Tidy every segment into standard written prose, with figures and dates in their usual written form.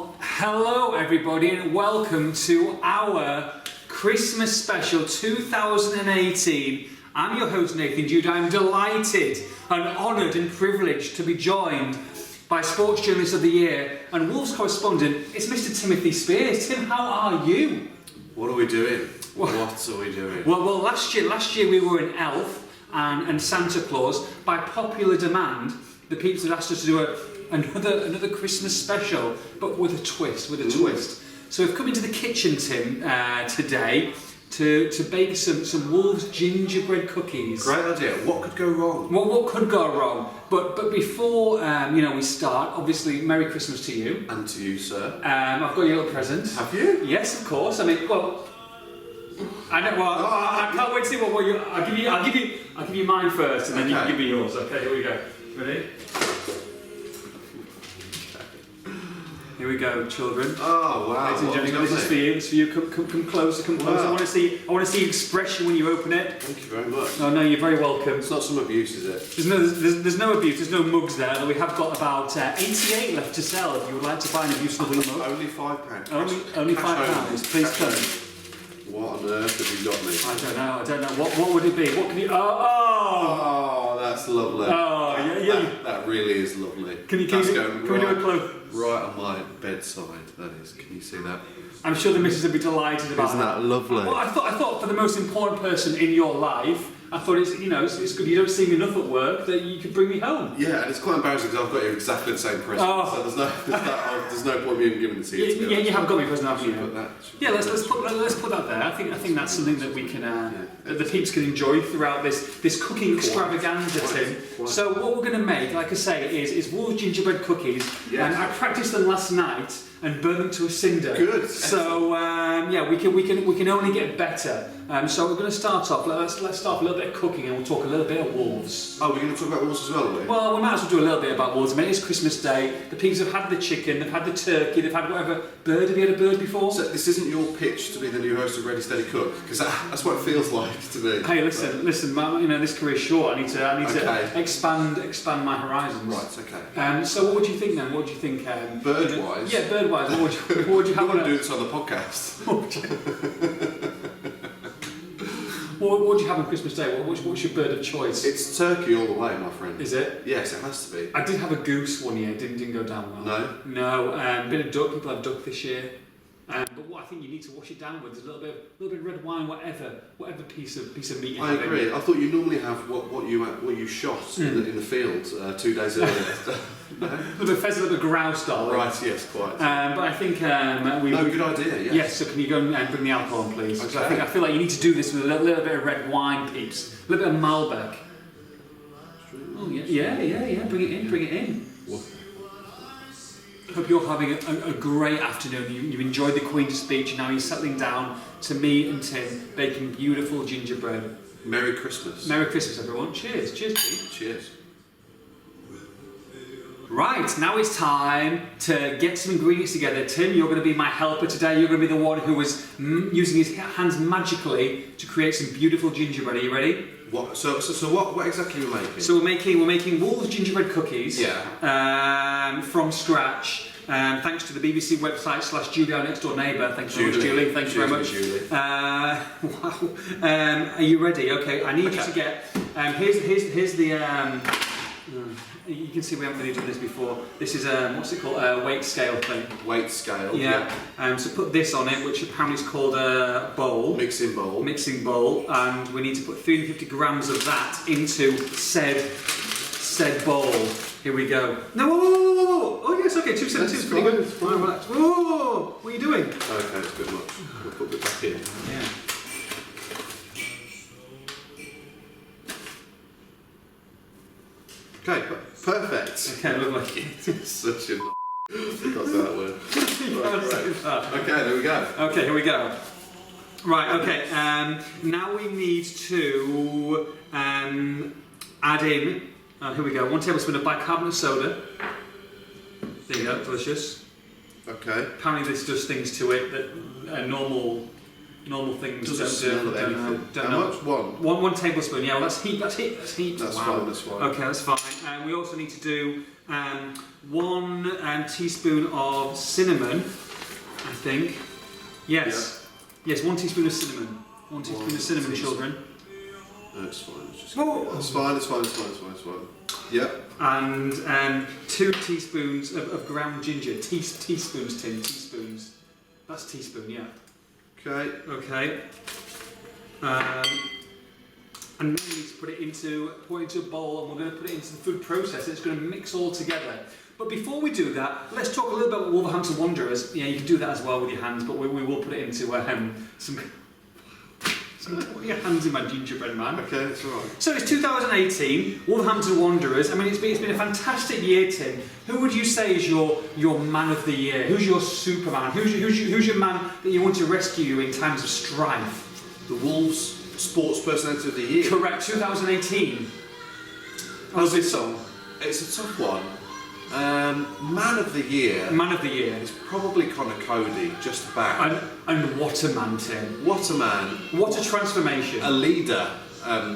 Well, hello everybody and welcome to our Christmas special 2018. I'm your host Nathan Jude. I'm delighted and honoured and privileged to be joined by Sports Journalist of the Year and Wolves correspondent. It's Mr. Timothy Spiers. Tim, how are you? What are we doing? What are we doing? Well, last year we were in Elf and Santa Claus. By popular demand, the peeps had asked us to do another Christmas special, but with a twist. So we've come into the kitchen, Tim, today to bake some Wolves gingerbread cookies. Great idea. What could go wrong? What could go wrong? But before we start, obviously, Merry Christmas to you. And to you, sir. I've got your little present. Have you? Yes, of course. I mean, well, I know. Well, I can't wait to see what you. I'll give you mine first, and then you can give me yours. Okay, here we go. Ready? Here we go, children. Oh wow! Ladies and gentlemen, this is for you. This is for you. Come closer. Come closer. Wow. I want to see your expression when you open it. Thank you very much. Oh no, you're very welcome. It's not some abuse, is it? There's no abuse. There's no mugs there. We have got about 88 left to sell. If you would like to buy an abuse-lovely mug. Only £5. Only £5. Please come. What on earth have you got me? I don't know. What would it be? What can you? Oh, that's lovely. Oh, yeah. That really is lovely. Can we do a close? Right on my bedside. That is. Can you see that? I'm sure the missus would be delighted about that. Isn't that lovely? Well, I thought for the most important person in your life, I thought it's good. You don't see me enough at work that you could bring me home. Yeah, and it's quite embarrassing because I've got you exactly the same present. Oh. So there's no point me even giving it to you. Yeah, you have got me a present, haven't you? Put that. Yeah, let's put that there. I think that's something that we can that the peeps can enjoy throughout this cooking extravaganza, Tim. So what we're going to make, like I say, is Wolves gingerbread cookies. Yes. And I practiced them last night and burn them to a cinder. Good. So we can only get better. So we're going to start off. Let's start with a little bit of cooking, and we'll talk a little bit of Wolves. Oh, we're going to talk about Wolves as well, are we? Well, we might as well do a little bit about Wolves. I mean, it's Christmas Day. The pigs have had the chicken, they've had the turkey, they've had whatever bird. Have you had a bird before? So this isn't your pitch to be the new host of Ready Steady Cook, because that's what it feels like to me. Hey, listen, this career's short. I need to expand my horizons. Right, okay. So what would you think then? What would you think? Bird-wise? Yeah, bird-wise. What would you have? I want to do this on the podcast. What would you have on Christmas Day? What's your bird of choice? It's turkey all the way, my friend. Is it? Yes, it has to be. I did have a goose one year. Didn't go down well. No? No. Bit of duck. People have duck this year. But what I think you need to wash it down with is a little bit of red wine, whatever piece of meat you have. I agree. I thought you normally have what you shot in the field 2 days earlier. No? A little bit of pheasant, a little bit of grouse, darling. Right, yes, quite. But I think good idea, yes. Yes, so can you go and bring the alcohol on, please? Okay. I feel like you need to do this with a little bit of red wine, peeps. A little bit of Malbec. Oh, yeah. Bring it in. What? Hope you're having a great afternoon. You enjoyed the Queen's speech and now you're settling down to me and Tim baking beautiful gingerbread. Merry Christmas. Merry Christmas, everyone. Cheers. Cheers, Tim. Cheers. Right, now it's time to get some ingredients together. Tim, you're going to be my helper today. You're going to be the one who was using his hands magically to create some beautiful gingerbread. Are you ready? What? So what exactly are we making? So we're making Wolves gingerbread cookies. Yeah. From scratch. Thanks to the BBC website / Julie, our next door neighbour. Thank you very much, Julie. Thank you very much. Julie. Wow. Are you ready? Okay. I need you to get. Here's the. You can see we haven't really done this before. This is what's it called? A weight scale thing. Weight scale. Yeah. So put this on it, which apparently is called a bowl. Mixing bowl. And we need to put 350 grams of that into said bowl. Here we go. No, whoa. Oh yes, okay. 2 seconds. It's pretty good. Fine, relax. Whoa. What are you doing? Okay, it's a bit much. We'll put it back in. Yeah. Okay, perfect. Okay, lovely. Such a I can't say that word. Okay, there we go. Okay, here we go. Right, okay. Now we need to add in, here we go, 1 tablespoon of bicarbonate soda. There you go, delicious. Okay. Apparently this does things to it that a normal normal things. Doesn't smell of anything. How much? One tablespoon. Yeah, well, that's heat. That's heat. That's wow. fine. That's fine. Okay, that's fine. And we also need to do 1 teaspoon of cinnamon. I think. Yes. Yeah. Yes, 1 teaspoon of cinnamon. 1 teaspoon of cinnamon, children. That's fine. It's fine. It's fine. Yep. And 2 teaspoons of ground ginger. Teaspoons, Tim. Teaspoons. That's teaspoon. Yeah. Okay. Okay. And then we need to put it into a bowl, and we're going to put it into the food processor. It's going to mix all together. But before we do that, let's talk a little bit about Wolverhampton Wanderers. Yeah, you can do that as well with your hands, but we will put it into some. Put your hands in my gingerbread man. Okay, that's all right. So it's 2018, Wolverhampton Wanderers. I mean, it's been a fantastic year, Tim. Who would you say is your man of the year? Who's your Superman? Who's your man that you want to rescue you in times of strife? The Wolves Sports Personality of the Year. Correct, 2018. How's this song? It's a tough one. Man of the Year. Man of the year. It's probably Connor Cody, just about. And what a man, Tim. What a man. What a transformation. A leader.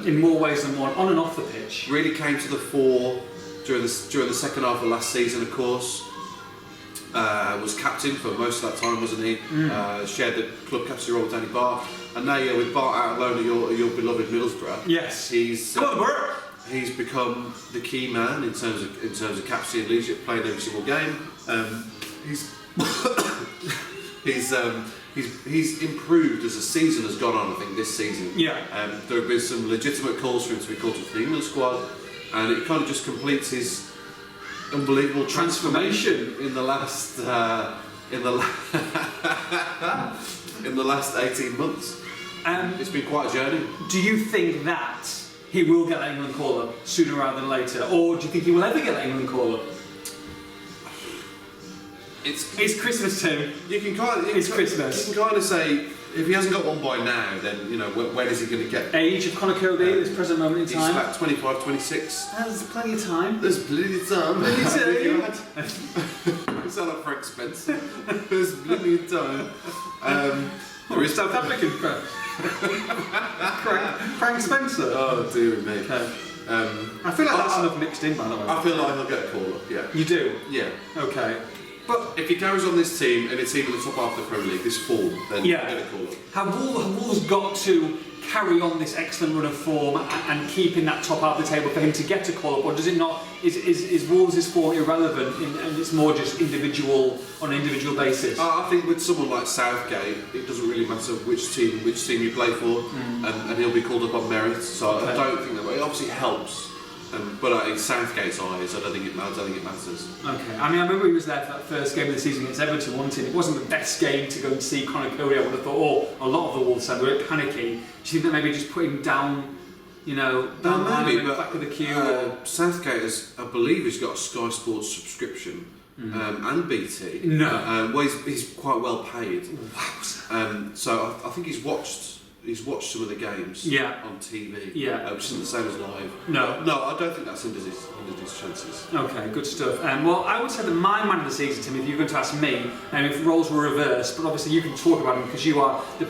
In more ways than one, on and off the pitch. Really came to the fore during the second half of last season, of course. Was captain for most of that time, wasn't he? Shared the club captaincy role with Danny Bart. And now, with Bart out alone at your beloved Middlesbrough. Yes. Come on, Bart! He's become the key man in terms of captaincy and leadership, playing every single game. He's improved as the season has gone on. I think this season. Yeah. There have been some legitimate calls for him to be called to the England squad, and it kind of just completes his unbelievable transformation in the last in the last 18 months. It's been quite a journey. Do you think that he will get that England call-up sooner rather than later, or do you think he will ever get that England call-up? It's Christmas, Tim. It's Christmas. You can kind of say, if he hasn't got one by now, then when is he going to get? Age of Connor Cody at this present moment in time. He's about 25, 26. There's plenty of time. There's plenty of time. Plenty of time. You sound like Frank Spencer. There's plenty of time. There is South African Frank Spencer. Oh dear me. Okay. I feel like that's enough mixed in, by the way. I feel like he'll get a call up. Yeah. You do? Yeah. Okay. But if he carries on this team and a team in the top half of the Premier League this fall, then he'll get a call up. Have Wolves got to carry on this excellent run of form and keep in that top half of the table for him to get a call up, or does it not? Is Wolves' form irrelevant and it's more just individual on an individual basis? I think with someone like Southgate, it doesn't really matter which team you play for, and he'll be called up on merit. So I don't think that. It obviously helps. But in Southgate's eyes, I don't think it matters. Okay. I mean, I remember he was there for that first game of the season against Everton, wasn't it? It wasn't the best game to go and see Connor Cody. I would have thought, a lot of the Wolves fans were a bit panicky. Do you think that maybe just put him down, down the back of the queue? Southgate I believe he's got a Sky Sports subscription. And BT. No. Well, he's quite well paid. Wow. So I think he's watched some of the games on TV, which isn't the same as live. No, I don't think that's hindered his chances. Okay, good stuff. Well, I would say that my man of the season, Tim, if you're going to ask me, and if roles were reversed, but obviously you can talk about him because you are the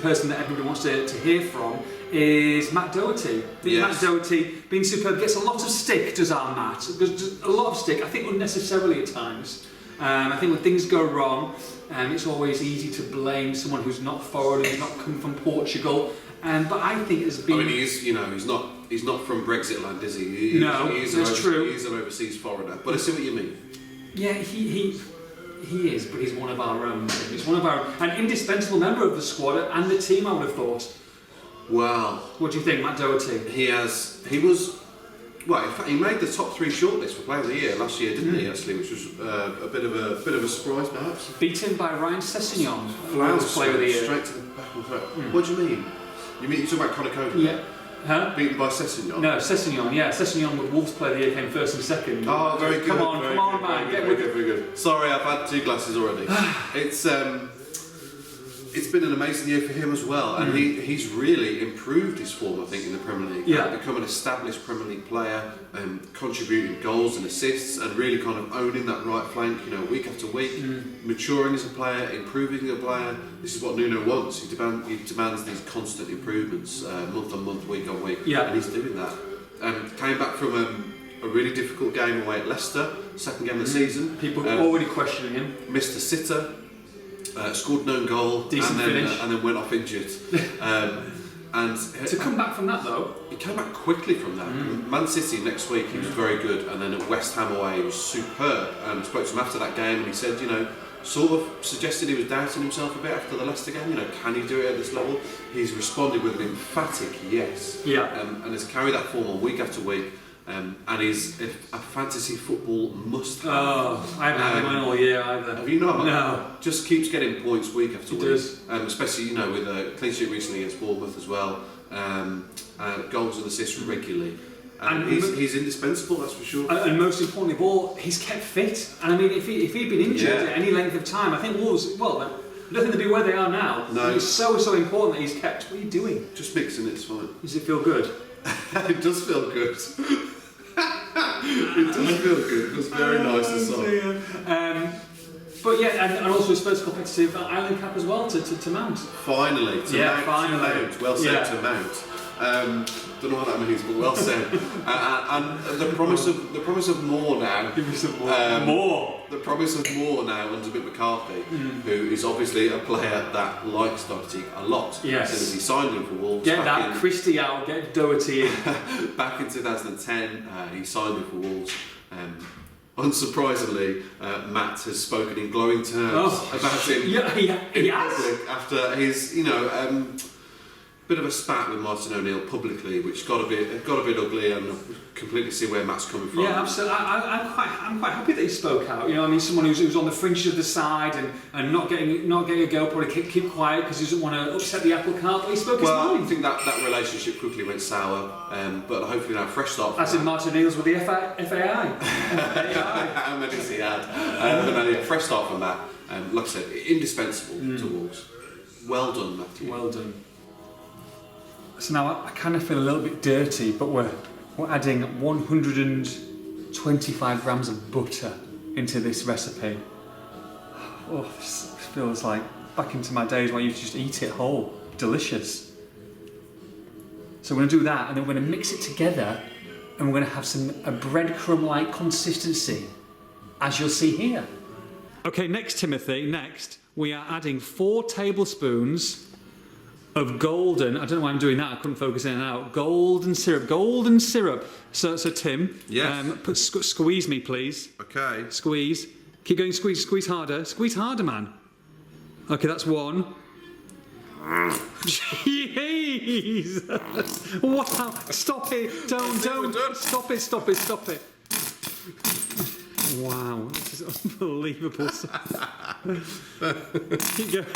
person that everybody wants to hear from, is Matt Doherty. Matt Doherty, being superb, gets a lot of stick, does our Matt. There's a lot of stick, I think unnecessarily at times. I think when things go wrong, it's always easy to blame someone who's not foreign, who's not come from Portugal. But I think it's been. I mean, he's not from Brexit land, is he? That's true. He's an overseas foreigner. But I see what you mean. Yeah, he is, but he's one of our own. He's an indispensable member of the squad and the team, I would have thought. Well, what do you think, Matt Doherty? Well, in fact, he made the top 3 shortlist for Player of the Year last year, didn't he? Actually, which was a bit of a surprise, perhaps. Beaten by Ryan Sessegnon, Player of the Year. Straight to the back of the throat. What do you mean? You talking about Connor Cody? Yeah. Huh? Beaten by Sessegnon? No, Sessegnon. Yeah, Sessegnon with Wolves Player of the Year came first and second. Oh, very good. Come on, man. Very good. Sorry, I've had 2 glasses already. It's it's been an amazing year for him as well, and he's really improved his form, I think, in the Premier League. Yeah. Become an established Premier League player, contributing goals and assists, and really kind of owning that right flank, week after week, maturing as a player, improving as a player. This is what Nuno wants. He demands these constant improvements, month on month, week on week, and he's doing that. Came back from a really difficult game away at Leicester, second game of the season. People already questioning him. Missed a sitter. Scored an own goal, Decent finish. And then went off injured. And to come back from that though, he came back quickly from that. Man City next week, he was very good, and then at West Ham away, he was superb. I spoke to him after that game, and he said, sort of suggested he was doubting himself a bit after the Leicester game. Can he do it at this level? He's responded with an emphatic yes. And has carried that form on week after week. And he's a fantasy football must-have. Oh, I haven't had him all year either. Have you not? No. Just keeps getting points week after week. Does. Especially, with a clean sheet recently against Bournemouth as well. Goals and assists regularly. And he's indispensable, that's for sure. And most importantly of all, he's kept fit. And I mean, if he'd been injured at any length of time, I think Wolves, nothing to be where they are now. No. It's so important that he's kept. What are you doing? Just mixing it's fine. Does it feel good? It does feel good. It does feel good. It was very nice and soft. But and also his first competitive island cap as well to mount. Finally, Mount. Well said, to Mount. Don't know what that means, but well said. And the promise of more now. Give me some more. The promise of more now under Mick McCarthy, who is obviously a player that likes Doherty a lot. Yes. Since he signed him for Wolves. Get that Christie out, get Doherty in. Back in 2010, he signed him for Wolves. Unsurprisingly, Matt has spoken in glowing terms about him. He has. Public after his, bit of a spat with Martin O'Neill publicly, which got a bit ugly, and I completely see where Matt's coming from. Yeah, absolutely. I'm quite happy that he spoke out. Someone who's on the fringes of the side and not getting a go, probably keep quiet because he doesn't want to upset the apple cart. But he spoke his mind. I think that relationship quickly went sour, but hopefully now a fresh start. As in Martin O'Neill's with the FAI. How many has he had? But fresh start from that. Like I said, indispensable to Wolves. Well done, Matthew. Well done. So now I kind of feel a little bit dirty, but we're adding 125 grams of butter into this recipe. Oh, this feels like back into my days when I used to just eat it whole. Delicious. So we're going to do that, and then we're going to mix it together, and we're going to have a breadcrumb-like consistency, as you'll see here. Okay, next, Timothy, we are adding 4 tablespoons of golden, I don't know why I'm doing that, I couldn't focus in and out, golden syrup. So Tim, yes. Squeeze me please. Okay. Squeeze. Keep going, squeeze harder, man. Okay, that's 1. Jeez! Wow, stop it, don't, stop it. Wow, this is unbelievable. Keep going.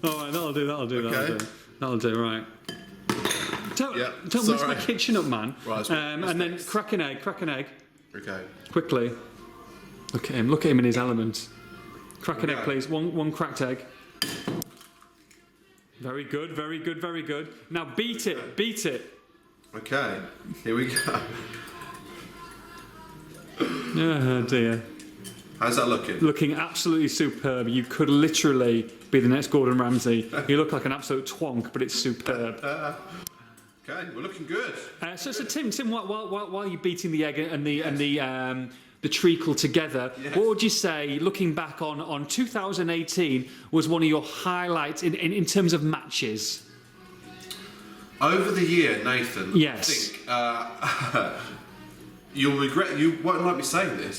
Alright, that'll do, right. Don't mess my kitchen up, man. Right, and then crack an egg. Okay. Quickly. Look at him in his element. Crack an egg, please. One cracked egg. Very good. Now beat it. Okay, here we go. Oh dear. How's that looking? Looking absolutely superb. You could literally be the next Gordon Ramsay. You look like an absolute twonk, but it's superb. Okay, we're looking good. So Tim, while you're beating the egg and the treacle together, what would you say, looking back on 2018, was one of your highlights in terms of matches? Over the year, Nathan. Yes. I think you'll regret. You won't like me saying this.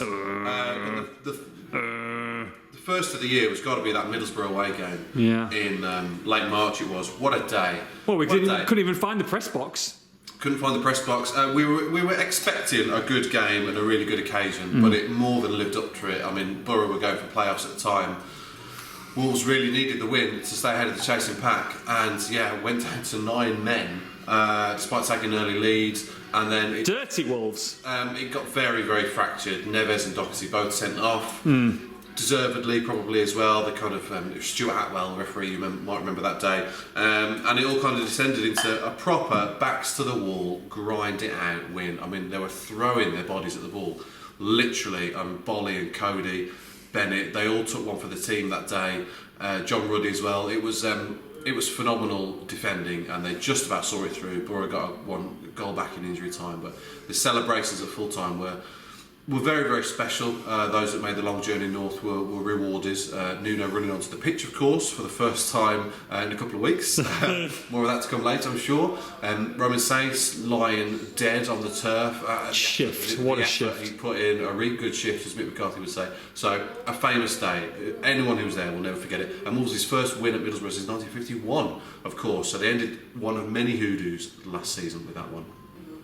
The first of the year was got to be that Middlesbrough away game. Yeah. In late March, it was. What a day. Well, couldn't even find the press box. Couldn't find the press box. We were expecting a good game and a really good occasion, but it more than lived up to it. I mean, Borough were going for playoffs at the time. Wolves really needed the win to stay ahead of the chasing pack, and went down to 9 men despite taking early leads. And then Dirty Wolves. it got very, very fractured. Neves and Doherty both sent off. Deservedly, probably as well. The kind of Stuart Atwell, referee, you might remember that day, and it all kind of descended into a proper backs to the wall, grind it out win. I mean, they were throwing their bodies at the ball, literally. Bolly and Cody, Bennett, they all took one for the team that day. John Ruddy as well. It was phenomenal defending, and they just about saw it through. Borough got one goal back in injury time, but the celebrations at full time were very, very special. Those that made the long journey north were rewarded. Nuno running onto the pitch, of course, for the first time in a couple of weeks. More of that to come later, I'm sure. Roman Sainz lying dead on the turf. What a shift. He put in a really good shift, as Mick McCarthy would say. So, a famous day. Anyone who was there will never forget it. And Wolves' first win at Middlesbrough since 1951, of course. So they ended one of many hoodoos last season with that one.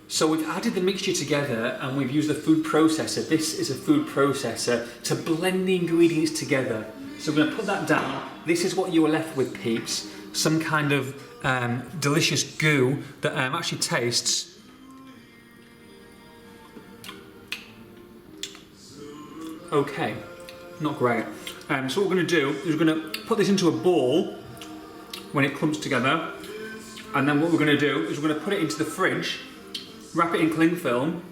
So we've added the mixture together and we've used the food processor. This is a food processor to blend the ingredients together. So we're going to put that down. This is what you are left with, peeps. Some kind of delicious goo that actually tastes okay. Not great. So what we're going to do is we're going to put this into a ball when it clumps together. And then what we're going to do is we're going to put it into the fridge, wrap it in cling film,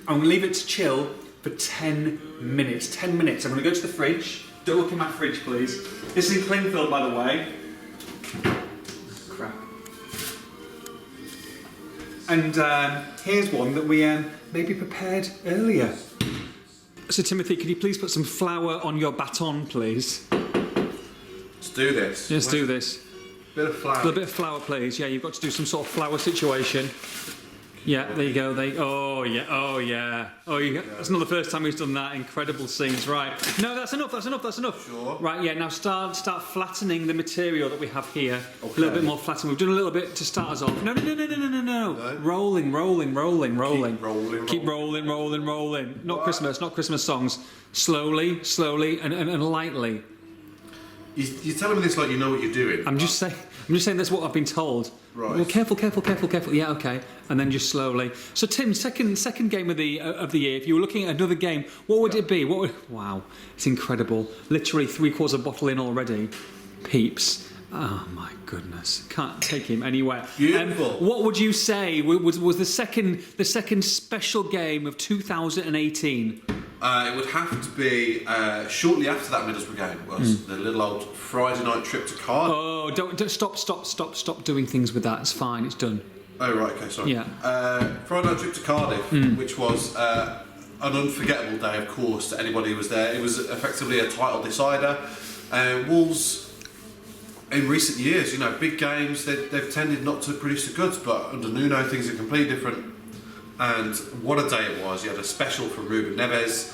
and leave it to chill for 10 minutes. 10 minutes. I'm going to go to the fridge. Don't look in my fridge, please. This is in cling film, by the way. Crap. And here's one that we maybe prepared earlier. So Timothy, could you please put some flour on your baton, please? Let's do this. Let's do this. Bit of flour. A little bit of flour, please. Yeah, you've got to do some sort of flour situation. Yeah, there you go. Oh yeah. That's not the first time he's done that. Incredible scenes, right? No, that's enough. Sure. Right, yeah. Now start flattening the material that we have here. Okay. A little bit more flattening. We've done a little bit to start us off. No. Rolling. Keep rolling. Not Christmas songs. Slowly and lightly. You're telling me this like you know what you're doing. I'm just saying that's what I've been told. Right. Well, careful. Yeah, okay. And then just slowly. So Tim, second game of the year. If you were looking at another game, what would it be? Wow, it's incredible. Literally 3/4 bottle in already. Peeps. Oh my goodness, can't take him anywhere. Beautiful. What would you say was the second special game of 2018? It would have to be shortly after that Middlesbrough game was the little old Friday night trip to Cardiff. Oh, don't stop doing things with that. It's fine. It's done. Oh right, okay, sorry. Yeah. Friday night trip to Cardiff, which was an unforgettable day, of course, to anybody who was there. It was effectively a title decider. Wolves, in recent years, big games, they've tended not to produce the goods, but under Nuno things are completely different. And what a day it was. You had a special from Ruben Neves,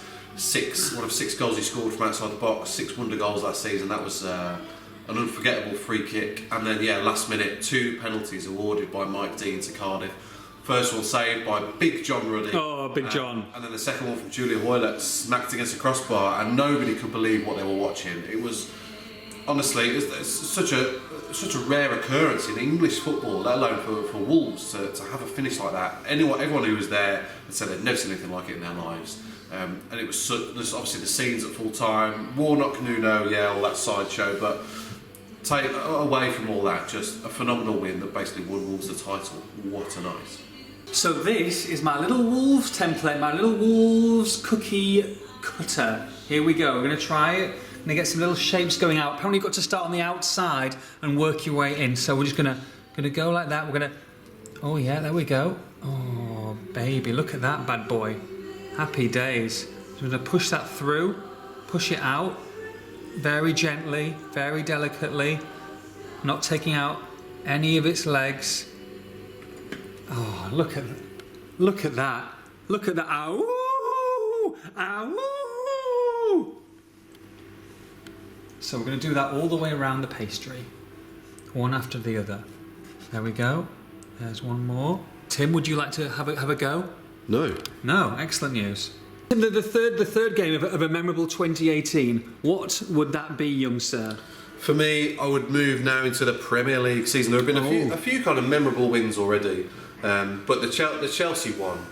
one of 6 goals he scored from outside the box, 6 wonder goals that season. That was an unforgettable free kick. And then, last minute, 2 penalties awarded by Mike Dean to Cardiff. First one saved by Big John Ruddy. Oh, Big John. And then the second one from Julian Hoylett, smacked against the crossbar, and nobody could believe what they were watching. It was, honestly, it's such a rare occurrence in English football, let alone for Wolves, to have a finish like that. Everyone who was there said they'd never seen anything like it in their lives. And it was there's obviously the scenes at full time, Warnock, Nuno, all that sideshow, but take away from all that, just a phenomenal win that basically won Wolves the title. What a night. So this is my little Wolves template, my little Wolves cookie cutter. Here we go, we're going to try it. And get some little shapes going out. Apparently you've got to start on the outside and work your way in. So we're just gonna go like that. We're gonna, oh yeah, there we go. Oh baby, look at that bad boy. Happy days. So we're gonna push that through, push it out, very gently, very delicately, not taking out any of its legs. Oh, look at that. Ow! So we're going to do that all the way around the pastry, one after the other. There we go. There's one more. Tim, would you like to have a go? No. Excellent news. The third game of a memorable 2018. What would that be, young sir? For me, I would move now into the Premier League season. There have been a few kind of memorable wins already. But the Chelsea one,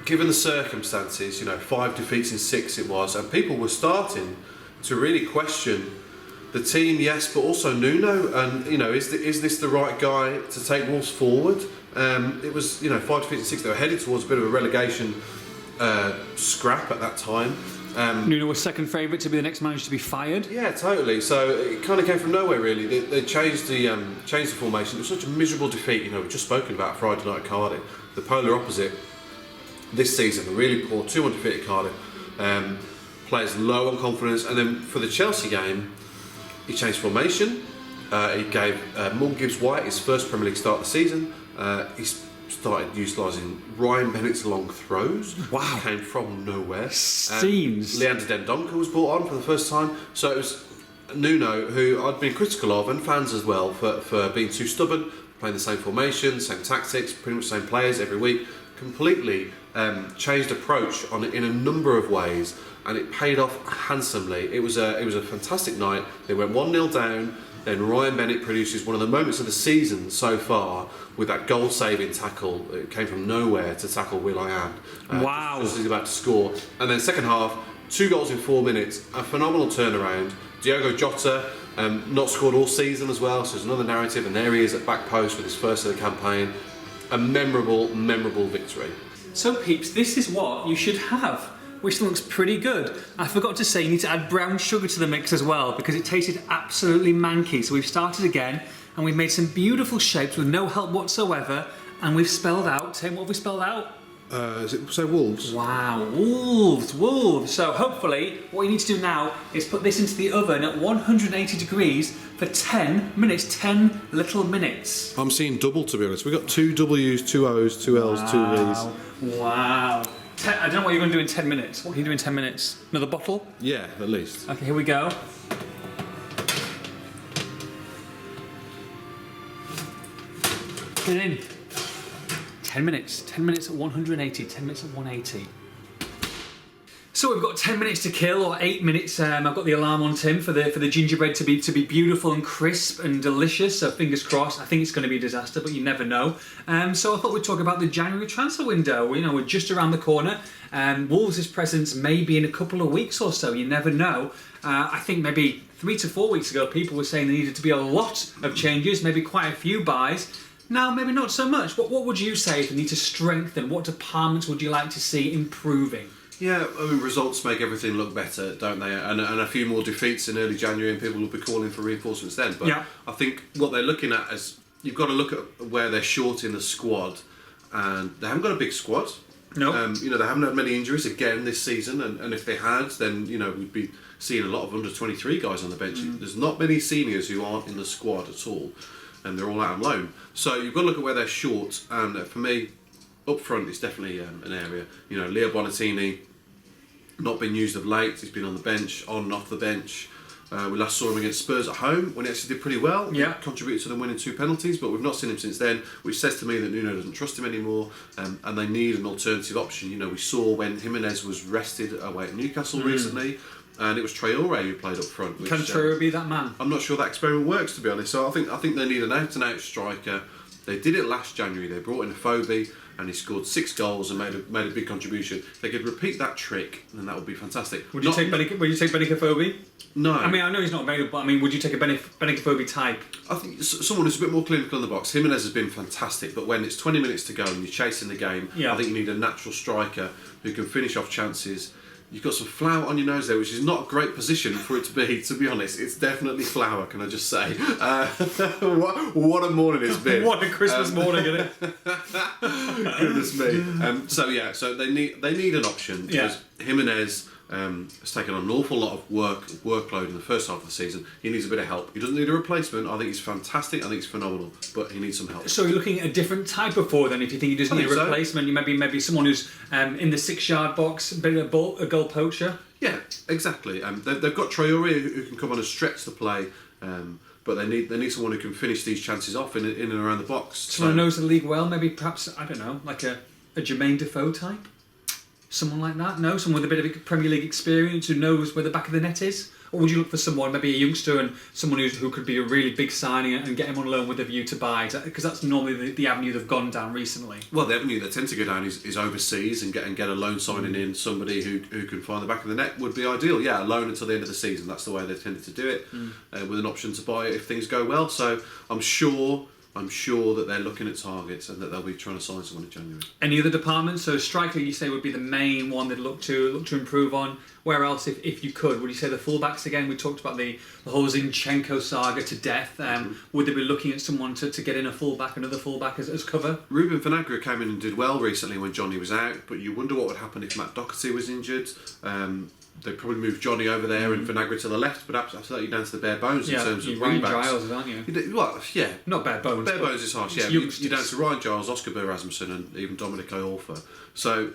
given the circumstances, 5 defeats in 6 it was, and people were starting to really question the team, yes, but also Nuno, and is this the right guy to take Wolves forward? It was 5 defeats in 6. They were headed towards a bit of a relegation scrap at that time. Nuno was second favourite to be the next manager to be fired. Yeah, totally. So it kind of came from nowhere, really. They changed the formation. It was such a miserable defeat. We've just spoken about Friday night at Cardiff. The polar opposite this season, a really poor 2-1 defeat at Cardiff. Players low on confidence, and then for the Chelsea game, he changed formation. He gave Morgan Gibbs-White his first Premier League start of the season. He started utilising Ryan Bennett's long throws. Wow. Came from nowhere. Seems. Leander Dendoncker was brought on for the first time. So it was Nuno, who I'd been critical of, and fans as well, for being too stubborn, playing the same formation, same tactics, pretty much the same players every week. Completely changed approach in a number of ways, and it paid off handsomely. It was a fantastic night. They went 1-0 down. Then Ryan Bennett produces one of the moments of the season so far with that goal-saving tackle. It came from nowhere to tackle Will.i.am. Wow. Just as he's about to score. And then second half, 2 goals in 4 minutes. A phenomenal turnaround. Diogo Jota, not scored all season as well, so there's another narrative. And there he is at back post with his first of the campaign. A memorable victory. So peeps, this is what you should have, which looks pretty good. I forgot to say you need to add brown sugar to the mix as well, because it tasted absolutely manky. So we've started again, and we've made some beautiful shapes with no help whatsoever, and we've spelled out, Tim, what have we spelled out? So Wolves? Wow, Wolves. So hopefully what you need to do now is put this into the oven at 180 degrees for 10 minutes, 10 little minutes. I'm seeing double, to be honest. We've got 2 W's, 2 O's, 2 L's, 2 V's. Wow. I don't know what you're going to do in 10 minutes. What can you do in 10 minutes? Another bottle? Yeah, at least. Okay, here we go. Put it in. 10 minutes. 10 minutes at 180. 10 minutes at 180. So we've got 10 minutes to kill, or 8 minutes. I've got the alarm on, Tim, for the gingerbread to be beautiful and crisp and delicious. So fingers crossed. I think it's going to be a disaster, but you never know. So I thought we'd talk about the January transfer window. We're just around the corner. Wolves' presence may be in a couple of weeks or so. You never know. I think maybe 3 to 4 weeks ago, people were saying there needed to be a lot of changes, maybe quite a few buys. Now, maybe not so much. What would you say if we need to strengthen? What departments would you like to see improving? Yeah, I mean, results make everything look better, don't they? And a few more defeats in early January, and people will be calling for reinforcements then. But yeah. I think what they're looking at is, you've got to look at where they're short in the squad, and they haven't got a big squad. No. They haven't had many injuries again this season, and if they had, then we'd be seeing a lot of under 23 guys on the bench. There's not many seniors who aren't in the squad at all, and they're all out on loan. So you've got to look at where they're short, and for me, up front is definitely an area. Leo Bonatini, not been used of late. He's been on the bench, on and off the bench. We last saw him against Spurs at home when he actually did pretty well. Yeah. He contributed to them winning 2 penalties, but we've not seen him since then, which says to me that Nuno doesn't trust him anymore, and they need an alternative option. We saw when Jimenez was rested away at Newcastle recently, and it was Traore who played up front. Can Traore be that man? I'm not sure that experiment works, to be honest. So I think they need an out-and-out striker. They did it last January. They brought in a Phobie, and he scored 6 goals and made a big contribution. If they could repeat that trick, then that would be fantastic. Would you take Benica Phobie? No. I mean, I know he's not available, but would you take a Benica Phobie type? I think someone who's a bit more clinical in the box. Jimenez has been fantastic, but when it's 20 minutes to go and you're chasing the game, I think you need a natural striker who can finish off chances. You've got some flour on your nose there, which is not a great position for it to be honest. It's definitely flour, can I just say. What a morning it's been. What a Christmas morning, isn't it? Goodness me. So they need an option, because Jimenez has taken on an awful lot of workload in the first half of the season. He needs a bit of help. He doesn't need a replacement. I think he's fantastic. I think he's phenomenal, but he needs some help. So you're looking at a different type of forward then. If you think he doesn't need a replacement, you maybe someone who's in the 6-yard box, a bit of a goal poacher. Yeah, exactly. They've got Traore who can come on and stretch the play. But they need someone who can finish these chances off in and around the box. Someone who knows the league well, maybe perhaps, I don't know, like a Jermaine Defoe type? Someone like that? No? Someone with a bit of Premier League experience who knows where the back of the net is? Or would you look for someone, maybe a youngster and someone who could be a really big signing and get him on loan with a view to buy? Because that's normally the avenue they've gone down recently. Well, the avenue they tend to go down is overseas and get a loan signing in. Somebody who can find the back of the net would be ideal. Yeah, a loan until the end of the season. That's the way they've tended to do it, with an option to buy it if things go well. So I'm sure that they're looking at targets and that they'll be trying to sign someone in January. Any other departments? So striker, you say, would be the main one they'd look to improve on. Where else, if you could, would you say the fullbacks again? We talked about the whole Zinchenko saga to death. Would they be looking at someone to get in a fullback, another fullback as cover? Ruben Vinagre came in and did well recently when Johnny was out, but you wonder what would happen if Matt Doherty was injured. They'd probably move Johnny over there and Vinagre to the left, but after that you're down to the bare bones in terms of Ryan right backs. Giles, aren't you? Well, yeah. Not bare bones. Bare bones is harsh, yeah. You're down to Ryan Giles, Oscar Bo Rasmussen and even Dominic Iorfa. So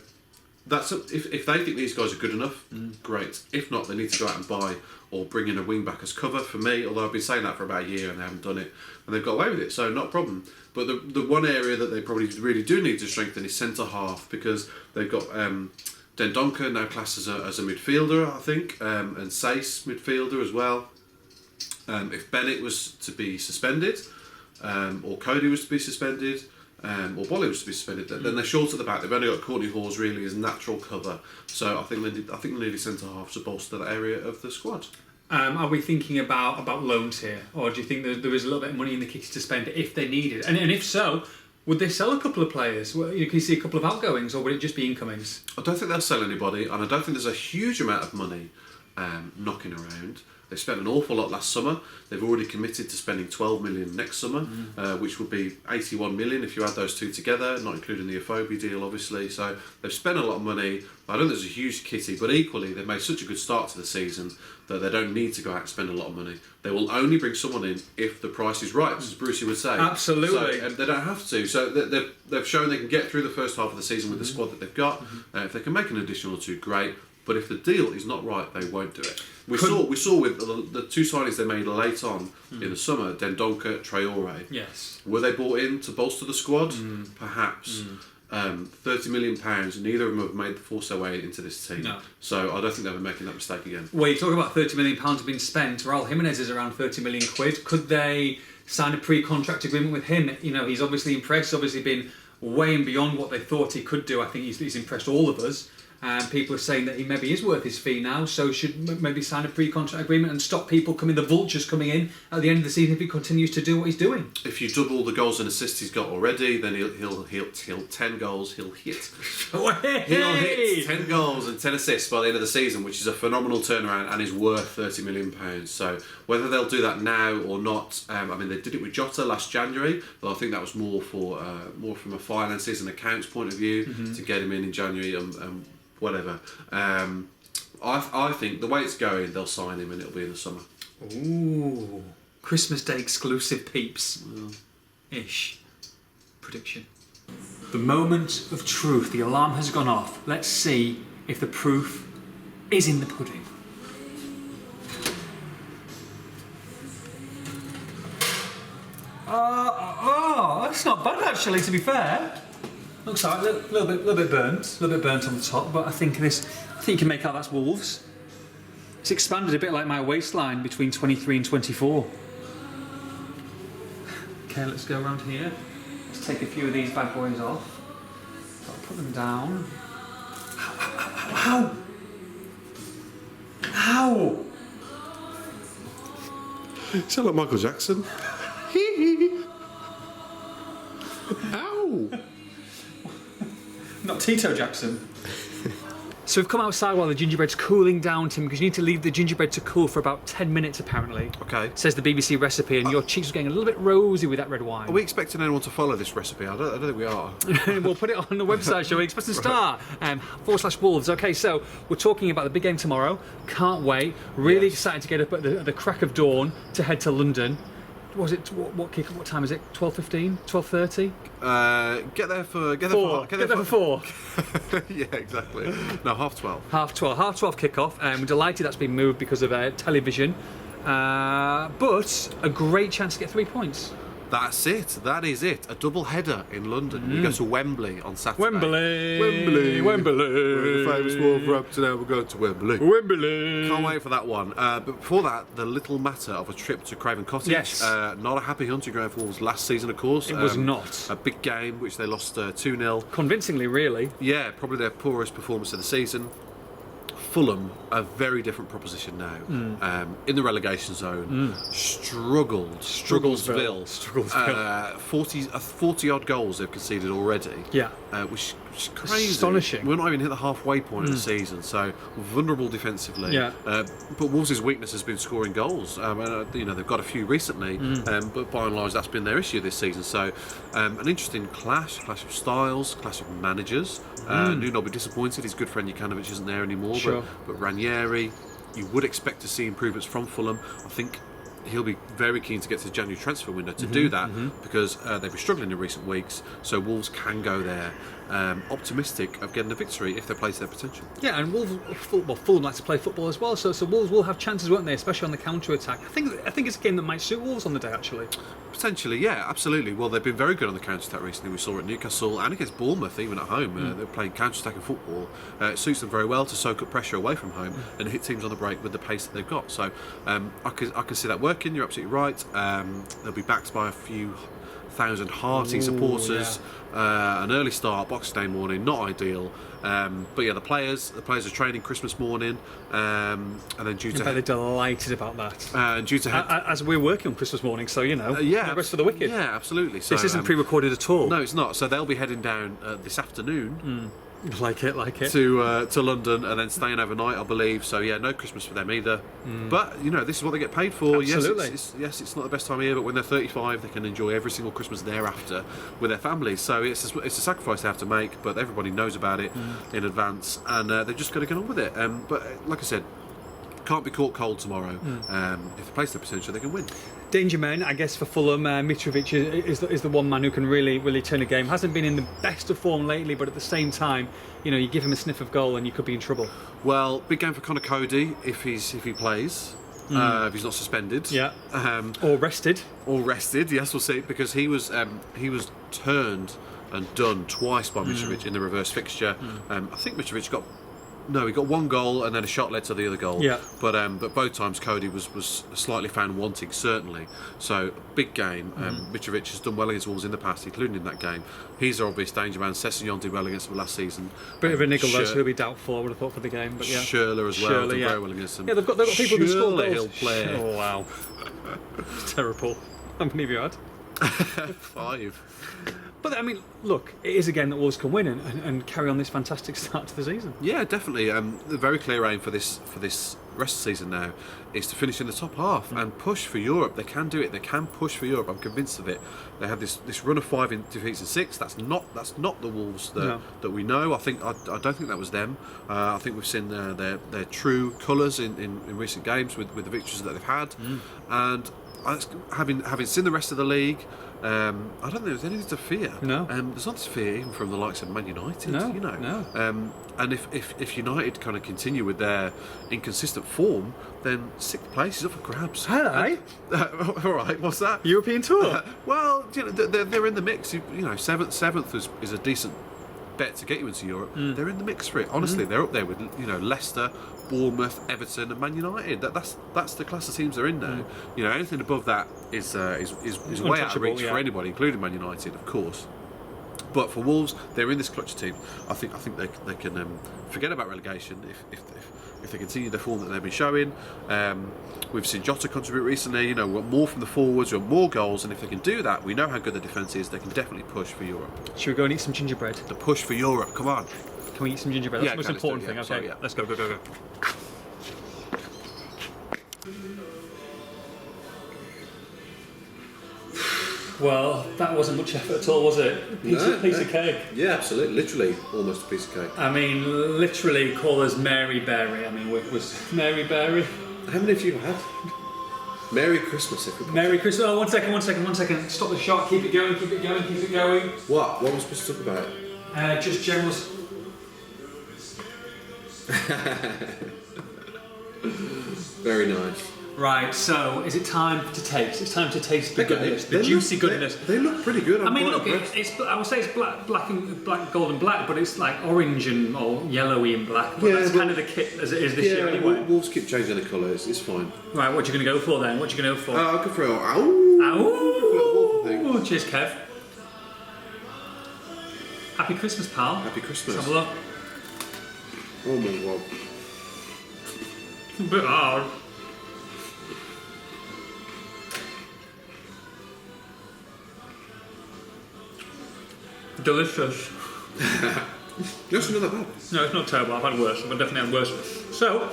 if they think these guys are good enough, great. If not, they need to go out and buy or bring in a wing back as cover for me, although I've been saying that for about a year and they haven't done it. And they've got away with it, so not a problem. But the one area that they probably really do need to strengthen is centre half, because they've got Dendoncker now classed as a midfielder, I think, and Sace midfielder as well. If Bennett was to be suspended, or Cody was to be suspended, or Bolly was to be suspended, then they're short at the back. They've only got Courtney Hawes really as natural cover. So I think they need a centre half to bolster that area of the squad. Are we thinking about loans here, or do you think there is a little bit of money in the kitty to spend if they need it? And if so, would they sell a couple of players? Well, you can see a couple of outgoings, or would it just be incomings? I don't think they'll sell anybody, and I don't think there's a huge amount of money knocking around. They spent an awful lot last summer. They've already committed to spending 12 million next summer, which would be 81 million if you add those two together, not including the Afobe deal, obviously. So they've spent a lot of money. I don't think there's a huge kitty, but equally they've made such a good start to the season that they don't need to go out and spend a lot of money. They will only bring someone in if the price is right, as Brucey would say. Absolutely. So they don't have to. So they've shown they can get through the first half of the season with the squad that they've got. If they can make an additional or two, great. But if the deal is not right, they won't do it. We saw with the two signings they made late on in the summer, Dendoncker, Traore. Yes. Were they brought in to bolster the squad? Perhaps. £30 million, neither of them have made force their way into this team. No. So I don't think they'll be making that mistake again. Well, you talk about £30 million have been spent. Raul Jimenez is around 30 million quid. Could they sign a pre-contract agreement with him? You know, he's obviously impressed, obviously been way and beyond what they thought he could do. I think he's impressed all of us. And people are saying that he maybe is worth his fee now, so should maybe sign a pre-contract agreement and stop people the vultures coming in at the end of the season if he continues to do what he's doing. If you double the goals and assists he's got already, then he'll 10 goals. He'll hit 10 goals and 10 assists by the end of the season, which is a phenomenal turnaround and is worth £30 million. So whether they'll do that now or not, I mean they did it with Jota last January, but I think that was more from a finances and accounts point of view to get him in January and whatever. I think the way it's going, they'll sign him and it'll be in the summer. Ooh, Christmas Day exclusive peeps. Ish. Prediction. The moment of truth. The alarm has gone off. Let's see if the proof is in the pudding. That's not bad actually, to be fair. Looks like a little bit burnt on the top, but I think you can make out that's Wolves. It's expanded a bit like my waistline between 23 and 24. Okay, let's go around here. Let's take a few of these bad boys off. I'll put them down. Ow! Ow! You sound like Michael Jackson. Ow! Not Tito Jackson. So we've come outside while the gingerbread's cooling down, Tim, because you need to leave the gingerbread to cool for about 10 minutes, apparently. Okay. Says the BBC recipe, and your cheeks are getting a little bit rosy with that red wine. Are we expecting anyone to follow this recipe? I don't think we are. We'll put it on the website, shall we? Express and Star, /Wolves. Okay, so we're talking about the big game tomorrow. Can't wait. Really excited to get up at the crack of dawn to head to London. Was it what time is it? 12:15? 12:30? Get there for 4. Yeah, exactly. No, 12:30. 12 kickoff. We're delighted that's been moved because of television. But a great chance to get 3 points. That's it. That is it. A double header in London. We go to Wembley on Saturday. Wembley. We're the famous Wolverhampton, now we're going to Wembley. Wembley. Can't wait for that one. But before that, the little matter of a trip to Craven Cottage. Yes. Not a happy hunting ground for Wolves last season, of course. It was not. A big game, which they lost 2-0. Convincingly, really. Yeah, probably their poorest performance of the season. Fulham, a very different proposition now. In the relegation zone, Strugglesville. 40 odd goals they've conceded already. Yeah. Which is crazy. Astonishing. We're not even hit the halfway point of the season, so vulnerable defensively. Yeah. But Wolves' weakness has been scoring goals. They've got a few recently, but by and large that's been their issue this season. So an interesting clash of styles, clash of managers. Nuno will be disappointed. His good friend Jukanovic isn't there anymore. Sure. But Ranieri, you would expect to see improvements from Fulham. I think he'll be very keen to get to the January transfer window to do that because they've been struggling in recent weeks. So Wolves can go there optimistic of getting a victory if they play to their potential. Yeah, and Fulham like to play football as well, so Wolves will have chances, won't they? Especially on the counter-attack. I think it's a game that might suit Wolves on the day, actually. Potentially, yeah, absolutely. Well, they've been very good on the counter-attack recently. We saw at Newcastle and against Bournemouth, even at home. They're playing counter-attacking football. It suits them very well to soak up pressure away from home and hit teams on the break with the pace that they've got. So I can see that working. You're absolutely right. They'll be backed by a few thousand hearty supporters. An early start, Boxing Day morning, not ideal. But yeah, the players are training Christmas morning, and then due to they're delighted about that. And due to as we're working on Christmas morning, so no rest for the wicked. Yeah, absolutely. So, this isn't pre-recorded at all. No, it's not. So they'll be heading down this afternoon. Like it. To London and then staying overnight, I believe. So yeah, no Christmas for them either. But this is what they get paid for. Absolutely. Yes, it's not the best time of year, but when they're 35, they can enjoy every single Christmas thereafter with their families. So it's a sacrifice they have to make, but everybody knows about it in advance, and they've just got to get on with it. But like I said, can't be caught cold tomorrow. If they play to their potential, they can win. Danger man, I guess, for Fulham. Mitrovic is the one man who can really turn a game. Hasn't been in the best of form lately, but at the same time, you give him a sniff of goal and you could be in trouble. Well, big game for Conor Cody if he plays. If he's not suspended. Yeah. Or rested. Yes, we'll see. Because he was turned and done twice by Mitrovic in the reverse fixture. I think Mitrovic got one goal and then a shot led to the other goal. Yeah. But both times Cody was slightly found wanting, certainly. So big game. Mitrovic has done well against Wolves in the past, including in that game. He's our obvious danger man. Sessegnon did well against them last season. Bit of a niggle though, so he'll be doubtful, I would have thought, for the game. But yeah. Schürrle as well. Did very well against them. Yeah, they've got people who score goals. He'll play. Oh wow. It's terrible. How many have you had? 5. But I mean, look, it is a game that Wolves can win and carry on this fantastic start to the season. Yeah, definitely. The very clear aim for this rest of the season now is to finish in the top half and push for Europe. They can do it. They can push for Europe. I'm convinced of it. They had this run of 5 defeats in 6. That's not the Wolves that we know. I don't think that was them. I think we've seen their true colours in recent games with the victories that they've had, and having seen the rest of the league. I don't think there's anything to fear. No. There's not to fear even from the likes of Man United. No. No. And if United kind of continue with their inconsistent form, then 6th place is up for grabs. Hello. All right. What's that? European tour. Well, they're in the mix. 7th is a decent bet to get you into Europe. They're in the mix for it. Honestly, they're up there with Leicester, Bournemouth, Everton, and Man United. That's the class of teams they're in now. Anything above that is way out of reach for anybody, including Man United, of course. But for Wolves, they're in this clutch team. I think they can forget about relegation if they continue the form that they've been showing. We've seen Jota contribute recently. We want more from the forwards, we want more goals, and if they can do that, we know how good the defence is. They can definitely push for Europe. Should we go and eat some gingerbread? The push for Europe. Come on. Can we eat some gingerbread? That's Yeah, the most important thing. Okay, sorry, yeah. Let's go. Well, that wasn't much effort at all, was it? Piece of cake. Yeah, absolutely. Literally, almost a piece of cake. I mean, literally call us Mary Berry. I mean, was Mary Berry? How many have you had? Merry Christmas, everybody. Merry Christmas. Oh, one second. Stop the shot. Keep it going. What? What was we supposed to talk about? Just general. Very nice. Right, so is it time to taste? It's time to taste the Okay, goodness, the they juicy look- goodness. They look pretty good. I mean, quite look, impressed. it's I would say it's black, gold and black, but it's like orange and or yellowy and black. But Yeah, that's but- kind of the kit as it is this year anyway. Wolves keep changing the colours. It's fine. Right, what are you going to go for then? What are you going to go for? I could throw. Ow! Ow! Wolf thing. Cheers, Kev. Happy Christmas, pal. Happy Christmas. Let's have a look. Oh my god. A bit hard. Delicious. That's not that bad. No, it's not terrible. I've had worse. I've definitely had worse. So,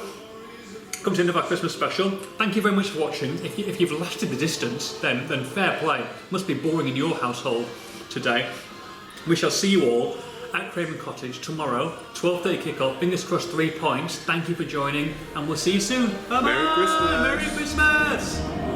comes the end of our Christmas special. Thank you very much for watching. If you've lasted the distance, then fair play. Must be boring in your household today. We shall see you all at Craven Cottage tomorrow, 12:30 kickoff. Fingers crossed, 3 points. Thank you for joining, and we'll see you soon. Bye bye. Merry Christmas. Merry Christmas.